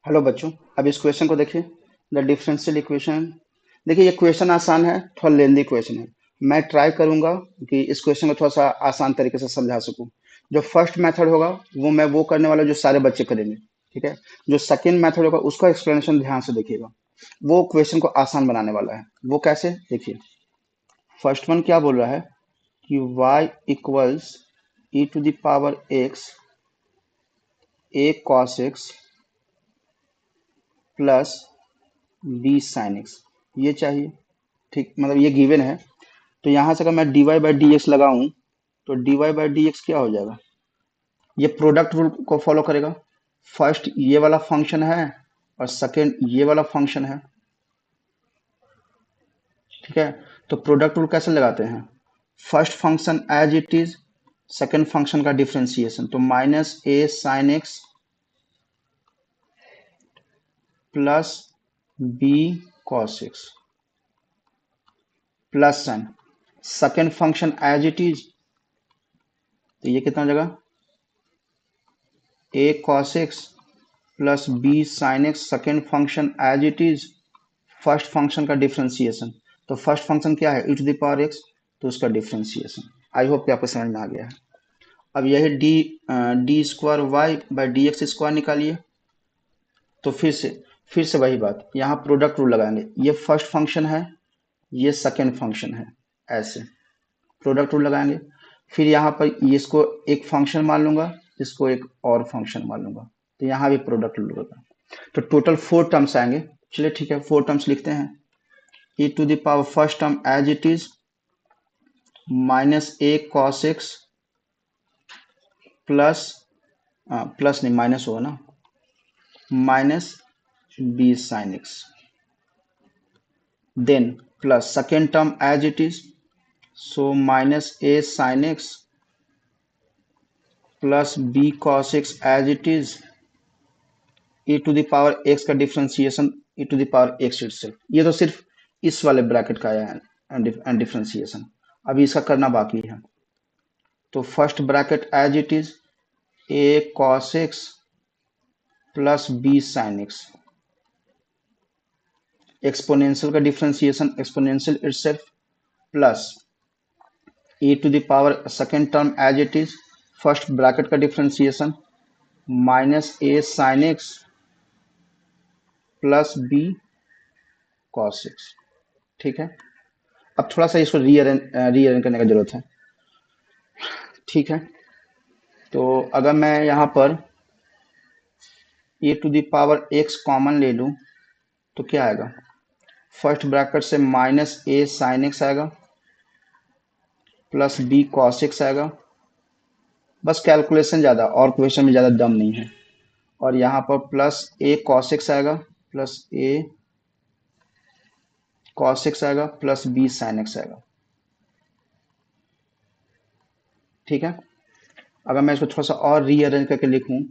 Hello बच्चों। अब इस क्वेश्चन को देखिए। The differential equation. देखिए ये क्वेश्चन आसान है, थोड़ा लेंदी क्वेश्चन है। मैं ट्राई करूंगा कि इस क्वेश्चन को थोड़ा सा आसान तरीके से समझा सकूं। जो फर्स्ट मेथड होगा वो करने वाला जो सारे बच्चे करेंगे। ठीक है। जो सेकंड मेथड होगा उसका एक्सप्लेनेशन ध्यान से देखिएगा। वो क्वेश्चन को आसान बनाने वाला है। वो कैसे, देखिए। फर्स्ट वन क्या बोल रहा है कि y equals e⁻x a cos x plus B sine x, ये चाहिए। ठीक, मतलब ये गिवन है। तो यहाँ से अगर मैं dy बाई डी एक्स लगाऊं तो dy बाई डी एक्स क्या हो जाएगा। ये प्रोडक्ट रूल को फॉलो करेगा। फर्स्ट ये वाला फंक्शन है और सेकंड ये वाला फंक्शन है। ठीक है। तो प्रोडक्ट रूल कैसे लगाते हैं। First function as it is, second function का डिफरेंशिएशन, तो minus A sine x plus B cos x plus sine second function as it is, तो ये कितना हो जाएगा A cos x plus B sine X second function as it is, first function का differentiation. तो first function क्या है e⁻x, तो उसका डिफरेंशिएशन। आई होप कि आपको समझ में आ गया है। अब यही d square y by d x square निकालिए। तो फिर से वही बात, यहाँ प्रोडक्ट रूल लगाएंगे। ये फर्स्ट फंक्शन है, ये सेकेंड फंक्शन है, ऐसे प्रोडक्ट रूल लगाएंगे। फिर यहाँ पर ये इसको एक फंक्शन मान लूंगा, इसको एक और फंक्शन मान लूंगा, तो यहाँ भी प्रोडक्ट रूल होगा। तो टोटल 4 टर्म्स आएंगे। चलिए ठीक है, 4 टर्म्स लिखते हैं। e⁻ first term as it is minus A cos x plus, plus नहीं माइनस होगा ना, minus B sine x, then plus second term as it is, so minus A sine x plus B cos x as it is, e⁻x का differentiation e⁻x itself. ये तो सिर्फ इस वाले bracket का है डिफरेंशिएशन, अभी इसका करना बाकी है। तो first bracket as it is A cos x plus B sine X, exponential का differentiation exponential itself plus e⁻ second term as it is, first bracket का डिफरेंशिएशन माइनस ए sine x plus B cos X. ठीक है। अब थोड़ा सा इसको rearrange करने की जरूरत है। ठीक है। तो अगर मैं यहाँ पर e⁻x कॉमन ले लूँ तो क्या आएगा। फर्स्ट ब्रैकेट से माइनस ए साइन एक्स आएगा प्लस बी कॉस एक्स आएगा। बस कैलकुलेशन ज़्यादा, और क्वेश्चन में ज़्यादा दम नहीं है। और यहाँ पर प्लस ए कॉस एक्स आएगा प्लस ए कॉस एक्स आएगा प्लस बी साइन एक्स आएगा। ठीक है। अगर मैं इसको थोड़ा सा और रीअरेंज करके लिखूं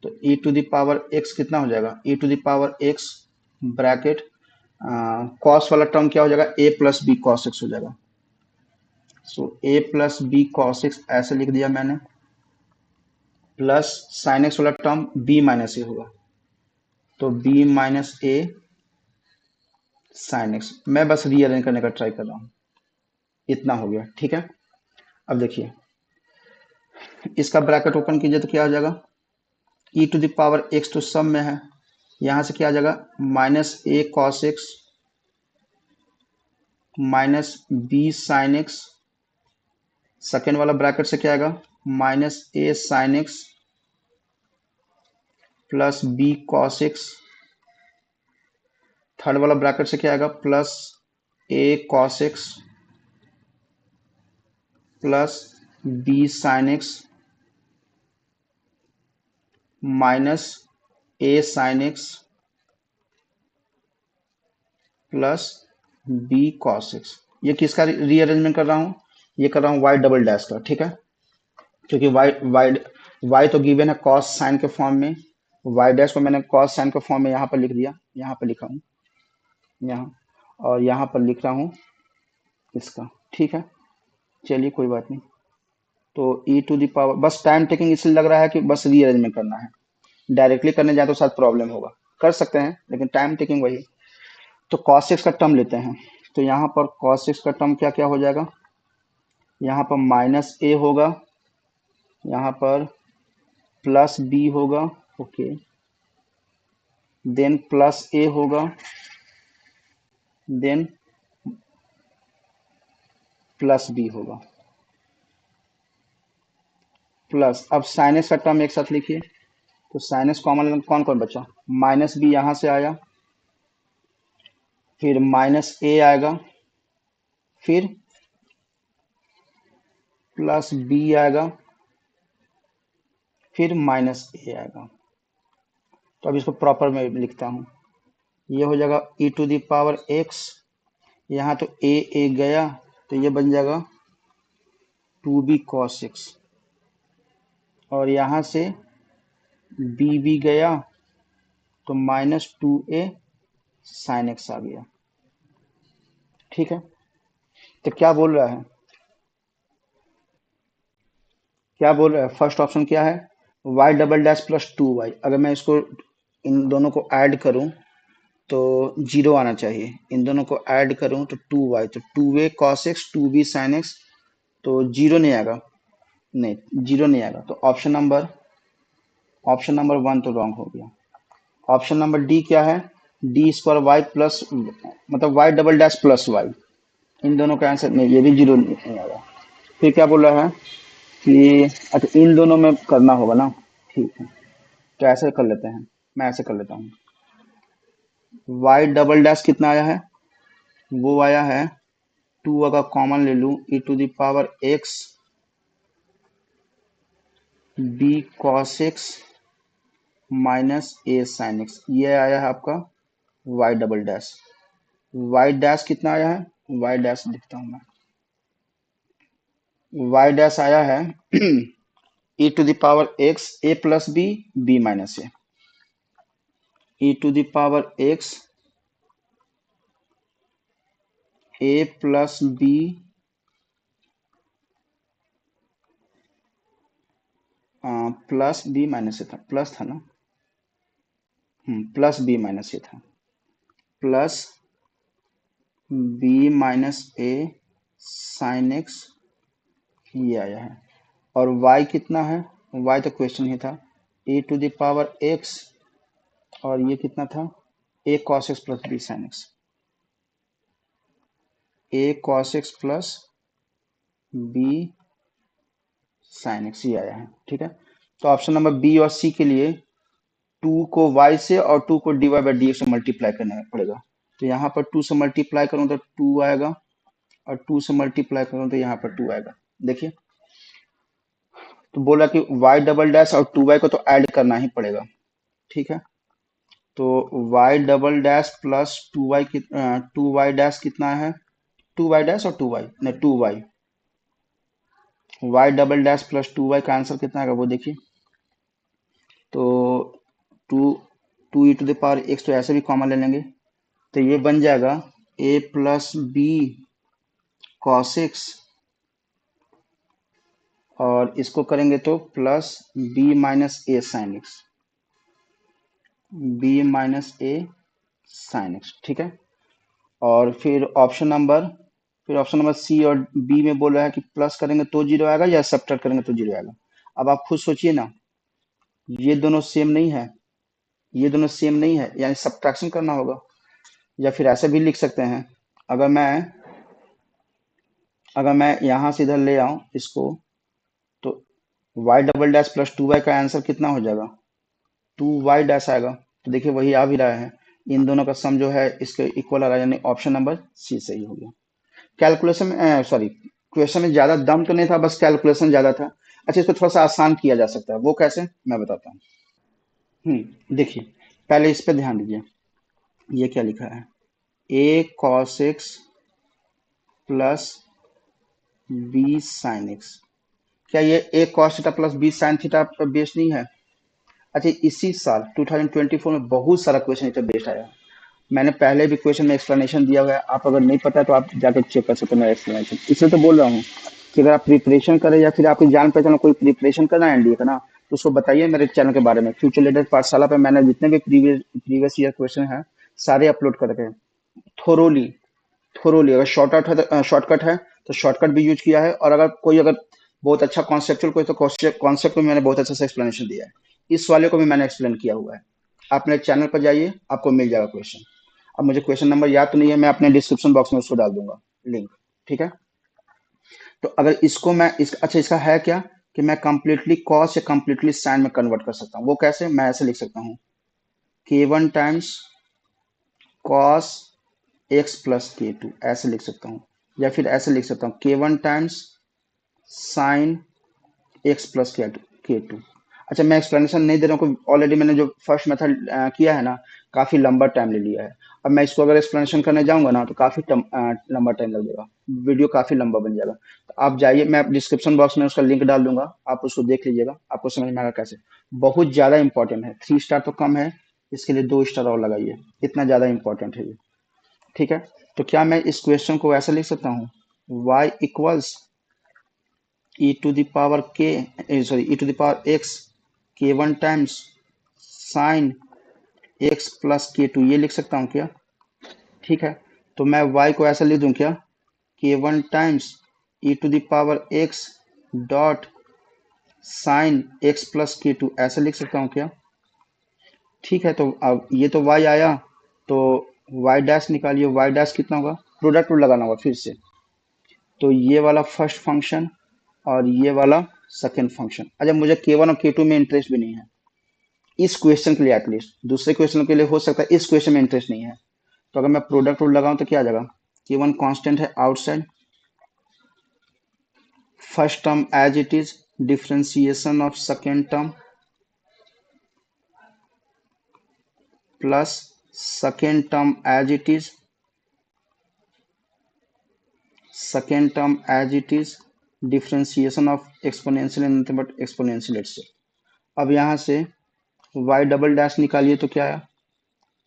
तो e⁻x कितना हो जाएगा, e⁻x ब्रैकेट कॉस वाला टर्म क्या हो जाएगा, a plus B cos x हो जाएगा। So a plus B cos x ऐसे लिख दिया मैंने, प्लस साइन एक्स वाला टर्म b माइनस ए होगा, तो b माइनस ए साइन एक्स। मैं बस रीअरेंज करने का ट्राई कर रहा हूँ, इतना हो गया। ठीक है। अब देखिए इसका ब्रैकेट ओपन कीजिए तो क्या हो जाएगा, e⁻x तो सब में है, यहाँ से क्या आ जाएगा माइनस ए cos X minus B sine X, second वाला ब्रैकेट से क्या आएगा माइनस ए sine x plus B cos X, third वाला ब्रैकेट से क्या आएगा plus A cos x plus B sine X minus A sine x plus B cos X. ये किसका रीअरेंजमेंट कर रहा हूँ, ये कर रहा हूँ वाई डबल डैश का। ठीक है। क्योंकि वाई तो गिवन है कॉस साइन के फॉर्म में, वाई डैश को मैंने कॉस साइन के फॉर्म में यहाँ पर लिख दिया, यहाँ पर लिखा हूँ यहाँ, और यहाँ पर लिख रहा हूँ इसका। ठीक है। चलिए कोई बात नहीं। तो e⁻, बस टाइम टेकिंग इसलिए लग रहा है कि बस रीअरेंजमेंट करना है, डायरेक्टली करने जाए तो शायद प्रॉब्लम होगा। कर सकते हैं लेकिन टाइम टेकिंग वही। तो cos x का टर्म लेते हैं, तो यहाँ पर cos x का टर्म क्या क्या हो जाएगा, यहाँ पर माइनस ए होगा, यहाँ पर प्लस बी होगा, ओके, देन प्लस ए होगा, देन प्लस बी होगा, प्लस अब साइन एक्स का टर्म एक साथ लिखिए, तो साइन एक्स कॉमन कौन कौन बचा, माइनस बी यहाँ से आया, फिर माइनस ए आएगा, फिर प्लस बी आएगा, फिर माइनस ए आएगा। तो अब इसको प्रॉपर में लिखता हूँ, ये हो जाएगा e to the power x, यहाँ तो ए गया तो ये बन जाएगा 2b cos x, और यहाँ से b भी गया तो माइनस 2a sin x आ गया। ठीक है, तो क्या बोल रहा है, क्या बोल रहा है, फर्स्ट ऑप्शन क्या है, y double dash plus 2y, अगर मैं इसको इन दोनों को ऐड करूं तो जीरो आना चाहिए, इन दोनों को ऐड करूं तो 2y, तो 2a cos x 2b sin x, तो जीरो नहीं आएगा, नहीं जीरो नहीं आएगा, तो ऑप्शन नंबर 1 तो रॉन्ग हो गया। ऑप्शन नंबर डी क्या है, डी स्क्वायर वाई प्लस मतलब Y double dash plus Y, इन दोनों का आंसर नहीं, ये भी जीरो नहीं आएगा। फिर क्या बोल रहा है कि अच्छा इन दोनों में करना होगा ना, ठीक है, तो ऐसे कर लेते हैं, मैं ऐसे कर लेता हूँ, वाई डबल डैश कितना आया है, वो आया है 2, अगर कॉमन ले लूँ e to the power x b cos x minus A sine x, ये आया है आपका y double dash, y dash कितना आया है, y डैश लिखता हूँ मैं, y डैश आया है e to the power x a plus B b minus A, e to the power x a plus B plus B minus A था, plus था ना, प्लस बी माइनस ए था, plus B minus ए sine x, ये आया है, और y कितना है, y तो क्वेश्चन ही था, e to the power x, और ये कितना था, a cos x plus b sin x, a cos x plus b sin x, ये आया है। ठीक है, तो ऑप्शन नंबर बी और सी के लिए 2 को y से और 2 को dy बाई डी से मल्टीप्लाई करना पड़ेगा, तो यहाँ पर 2 से मल्टीप्लाई करूँ तो 2 आएगा, और 2 से मल्टीप्लाई करूँ तो यहाँ पर 2 आएगा। देखिए, तो बोला कि y डबल डैश और 2y को तो ऐड करना ही पड़ेगा। ठीक है, तो y double dash plus 2y 2y dash कितना है, 2y डैश और 2y नहीं 2y, y double dash plus 2y का आंसर कितना आएगा वो देखिए, तो 2 ई टू द पावर x, तो ऐसे भी कॉमन ले लेंगे, तो ये बन जाएगा a plus B cos x, और इसको करेंगे तो प्लस b माइनस ए साइन एक्स, b माइनस ए साइन एक्स। ठीक है, और फिर ऑप्शन नंबर सी और बी में बोल रहा है कि प्लस करेंगे तो जीरो आएगा या सब्ट्रैक्ट करेंगे तो जीरो आएगा। अब आप खुद सोचिए ना, ये दोनों सेम नहीं है, ये दोनों सेम नहीं है, यानी सब्ट्रैक्शन करना होगा, या फिर ऐसे भी लिख सकते हैं, अगर मैं यहाँ से इधर ले आऊं इसको, तो y double dash plus 2y का आंसर कितना हो जाएगा, 2y डैश आएगा, तो देखिए वही आ भी रहा है, इन दोनों का सम जो है इसके इक्वल आ रहा है, यानी ऑप्शन नंबर सी सही हो गया। कैलकुलेशन में सॉरी क्वेश्चन में ज्यादा दम तो नहीं था, बस कैलकुलेशन ज्यादा था। अच्छा, इसको थोड़ा सा आसान किया जा सकता है, वो कैसे मैं बताता हूँ। देखिए, पहले इस पे ध्यान दीजिए, ये क्या लिखा है, a cos x plus b sin x, क्या ये a cos theta plus b sin theta पर बेस्ड नहीं है। अच्छा, इसी साल 2024 में बहुत सारा क्वेश्चन इस पे बेस्ड आया, मैंने पहले भी क्वेश्चन में एक्सप्लेनेशन दिया हुआ है, आप अगर नहीं पता है तो आप जाकर चेक कर सकते हैं मेरा एक्सप्लेनेशन। इसलिए तो बोल रहा हूँ कि अगर आप प्रिपरेशन करें या फिर आपकी जान पहचान कोई प्रिपरेशन करना है एनडीए का ना, तो उसको बताइए मेरे चैनल के बारे में। फ्यूचर लीडर पाठशाला पे मैंने जितने भी प्रीवियस ईयर क्वेश्चन हैं सारे अपलोड कर रखे हैं थोरोली। थोरोली अगर शॉर्टकट है तो शॉर्टकट भी यूज किया है, और अगर बहुत अच्छा कॉन्सेप्चुअल कोई तो कॉन्सेप्ट में मैंने बहुत अच्छा से एक्सप्लेनेशन दिया है। इस वाले को भी मैंने एक्सप्लेन किया हुआ है। आप मेरे चैनल पर जाइए, आपको मिल जाएगा क्वेश्चन। अब मुझे क्वेश्चन नंबर याद तो नहीं है, मैं अपने डिस्क्रिप्शन बॉक्स में उसको डाल दूंगा लिंक। ठीक है, तो अगर इसको मैं अच्छा इसका है क्या कि मैं कंप्लीटली कॉस या कंप्लीटली साइन में कन्वर्ट कर सकता हूँ। वो कैसे? मैं ऐसे लिख सकता हूँ k1 times cos x plus k2, ऐसे लिख सकता हूँ। या फिर ऐसे लिख सकता हूँ k1 times sine x plus k2। अच्छा, मैं एक्सप्लेनेशन नहीं दे रहा हूँ, ऑलरेडी मैंने जो फर्स्ट मेथड किया है ना, काफ़ी लंबा टाइम ले लिया है। अब मैं इसको अगर एक्सप्लेनेशन करने जाऊंगा ना तो काफ़ी लंबा टाइम लगेगा, वीडियो काफ़ी लंबा बन जाएगा। तो आप जाइए, मैं डिस्क्रिप्शन बॉक्स में उसका लिंक डाल दूंगा, आप उसको देख लीजिएगा, आपको समझ में आएगा कैसे। बहुत ज़्यादा इंपॉर्टेंट है, 3 स्टार तो कम है, इसके लिए 2 स्टार और लगाइए, इतना ज़्यादा इंपॉर्टेंट है ये। ठीक है, तो क्या मैं इस क्वेश्चन को ऐसा लिख सकता हूँ y equals e to the power e to the power x k1 times sign x plus k2, ये लिख सकता हूँ क्या? ठीक है, तो मैं y को ऐसा लिख दूं क्या, k1 times e to the power x dot sine x plus k2, ऐसा लिख सकता हूँ क्या? ठीक है, तो अब ये तो y आया, तो y डैश निकालिए, y डैश कितना होगा, प्रोडक्ट रूल लगाना होगा फिर से। तो ये वाला फर्स्ट फंक्शन और ये वाला सेकेंड फंक्शन। अच्छा, मुझे k1 और k2 में इंटरेस्ट भी नहीं है इस क्वेश्चन के लिए, एटलीस्ट दूसरे क्वेश्चन के लिए हो सकता है, इस क्वेश्चन में इंटरेस्ट नहीं है। तो अगर मैं प्रोडक्ट रूल लगाऊं तो क्या आ जाएगा, k1 कांस्टेंट है outside, first term as it is, differentiation of second term plus second term as it is, second term as it is, differentiation of exponential and nothing but exponential itself. अब यहाँ से y double dash निकालिए तो क्या आया,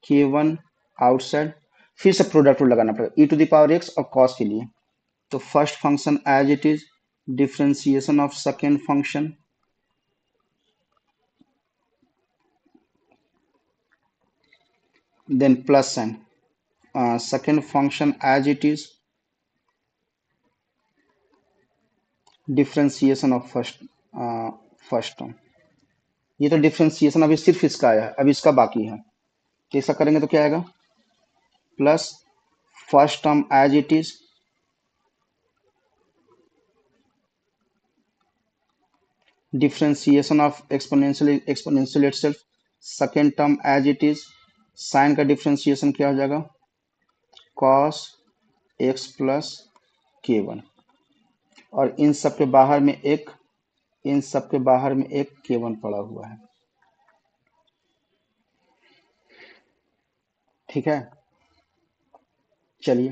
k1 outside, फिर से product rule लगाना पड़ेगा e to the power x और cos के लिए। तो first function as it is, differentiation of second function then plus sine, second function as it is, differentiation of first term. ये तो डिफरेंशिएशन अभी सिर्फ इसका आया है, अब इसका बाकी है, तो ऐसा करेंगे तो क्या आएगा, plus first term as it is, differentiation of exponential itself, second term as it is, sine का डिफरेंशिएशन क्या हो जाएगा, cos x प्लस k1, और इन सब के बाहर में एक, इन सब के बाहर में एक k1 पड़ा हुआ है। ठीक है, चलिए,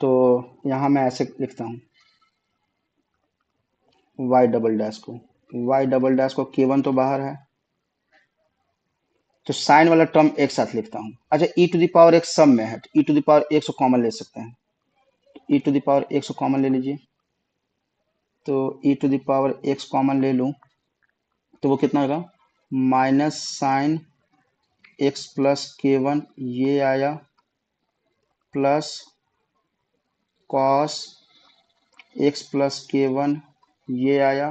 तो यहाँ मैं ऐसे लिखता हूँ y डबल डैश को, y डबल डैश को, k1 तो बाहर है, तो साइन वाला टर्म एक साथ लिखता हूँ। अच्छा, e to the power x सब में है, तो e to the power x को कॉमन ले सकते हैं, e to the power x को कॉमन ले लीजिए। तो e to the power x common ले लूँ तो वो कितना होगा, minus sign x plus k1, ये आया, plus cos x plus k1, ये आया,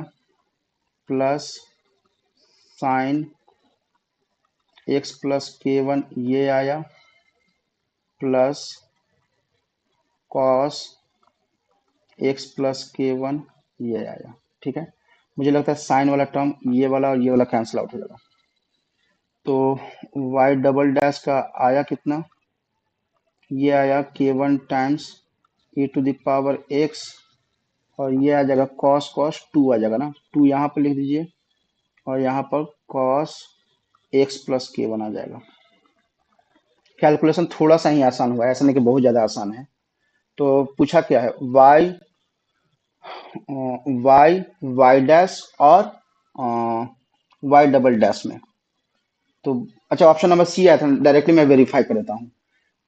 plus sine x plus k1, ये आया, plus cos x plus k1, ये आया। ठीक है, मुझे लगता है साइन वाला टर्म ये वाला और ये वाला कैंसिल आउट हो जाएगा। तो y डबल डैश का आया कितना, ये आया k1 times e to the power x, और ये आ जाएगा cos 2 आ जाएगा ना, 2 यहाँ पर लिख दीजिए, और यहाँ पर cos x प्लस k1 आ जाएगा। कैलकुलेशन थोड़ा सा ही आसान हुआ है, ऐसा नहीं कि बहुत ज़्यादा आसान है। तो पूछा क्या है, y डैश और y डबल डैश में। तो अच्छा, ऑप्शन नंबर सी आया था, डायरेक्टली मैं वेरीफाई कर देता हूँ।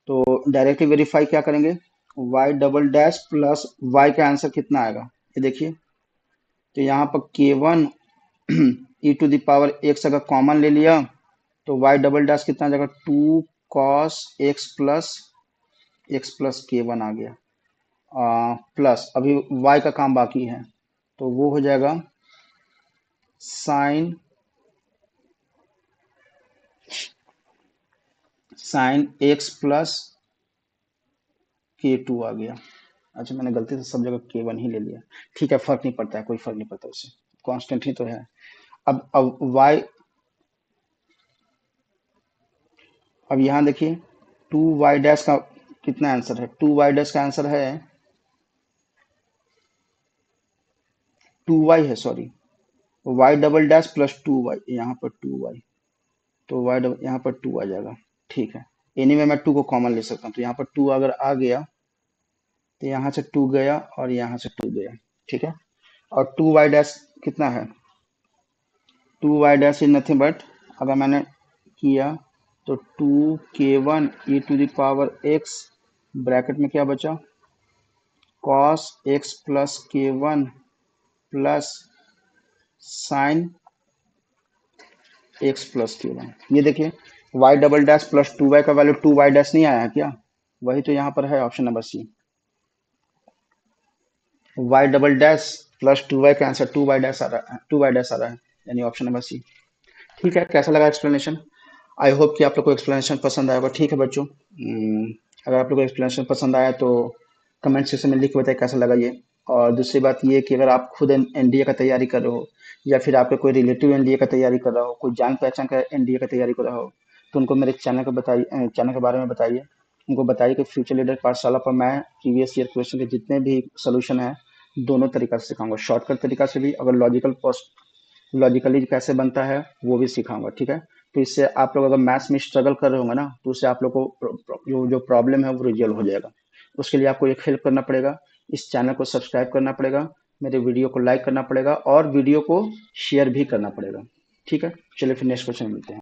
तो डायरेक्टली वेरीफाई क्या करेंगे, y double dash plus y का आंसर कितना आएगा, ये देखिए। तो यहाँ पर k1 e to the power x अगर कॉमन ले लिया तो वाई डबल डैश कितना आ जाएगा, 2 cos एक्स प्लस के वन आ गया, प्लस अभी y का काम बाकी है तो वो हो जाएगा साइन एक्स प्लस के टू आ गया। अच्छा मैंने गलती से सब जगह के वन ही ले लिया, ठीक है फर्क नहीं पड़ता है, कोई फर्क नहीं पड़ता उससे, कांस्टेंट ही तो है। अब y, अब यहाँ देखिए 2y डैश का कितना आंसर है, 2y डैश का आंसर है 2y है, sorry y double dash plus 2y, यहाँ पर 2y, तो y डबल यहाँ पर 2 आ जाएगा, ठीक है। एनीवे मैं 2 को कॉमन ले सकता हूँ, तो यहाँ पर 2 अगर आ गया तो यहाँ से 2 गया और यहाँ से 2 गया, ठीक है। और 2y डैश कितना है, 2y dash is nothing but, अगर मैंने किया तो 2k1 e to the power x, bracket में क्या बचा, cos x plus k1 plus sine x plus k1। ये देखिए y double dash plus 2y का वैल्यू 2y डैश नहीं आया है क्या, वही तो यहाँ पर है option number C, y double dash plus 2y का आंसर 2y डैश आ रहा है, 2y डैश आ रहा है, यानी ऑप्शन नंबर सी। ठीक है, कैसा लगा एक्सप्लेनेशन, आई होप कि आप लोग को एक्सप्लेनेशन पसंद आएगा। ठीक है बच्चों, अगर आप लोग को एक्सप्लेनेशन पसंद आया तो कमेंट सेक्शन में लिख के बताइए कैसा लगा ये। और दूसरी बात ये कि अगर आप खुद एनडीए का तैयारी कर रहे हो या फिर आपके कोई रिलेटिव एनडीए का तैयारी कर रहा हो, कोई जान पहचान का एनडीए का तैयारी कर रहा हो, तो उनको मेरे चैनल को बताइए, चैनल के बारे में बताइए, उनको बताइए कि फ्यूचर लीडर पाठशाला पर मैं प्रीवियस ईयर क्वेश्चन के जितने भी सोल्यूशन है दोनों तरीका से सिखाऊंगा, शॉर्टकट तरीका से भी, अगर लॉजिकली कैसे बनता है वो भी सिखाऊंगा, ठीक है। तो इससे आप लोग अगर मैथ्स में स्ट्रगल कर रहे होंगे ना, तो उससे आप लोग को जो प्रॉब्लम है वो रिजल्व हो जाएगा। उसके लिए आपको एक हेल्प करना पड़ेगा, इस चैनल को सब्सक्राइब करना पड़ेगा, मेरे वीडियो को लाइक करना पड़ेगा और वीडियो को शेयर भी करना पड़ेगा, ठीक है। चलिए फिर नेक्स्ट क्वेश्चन मिलते हैं।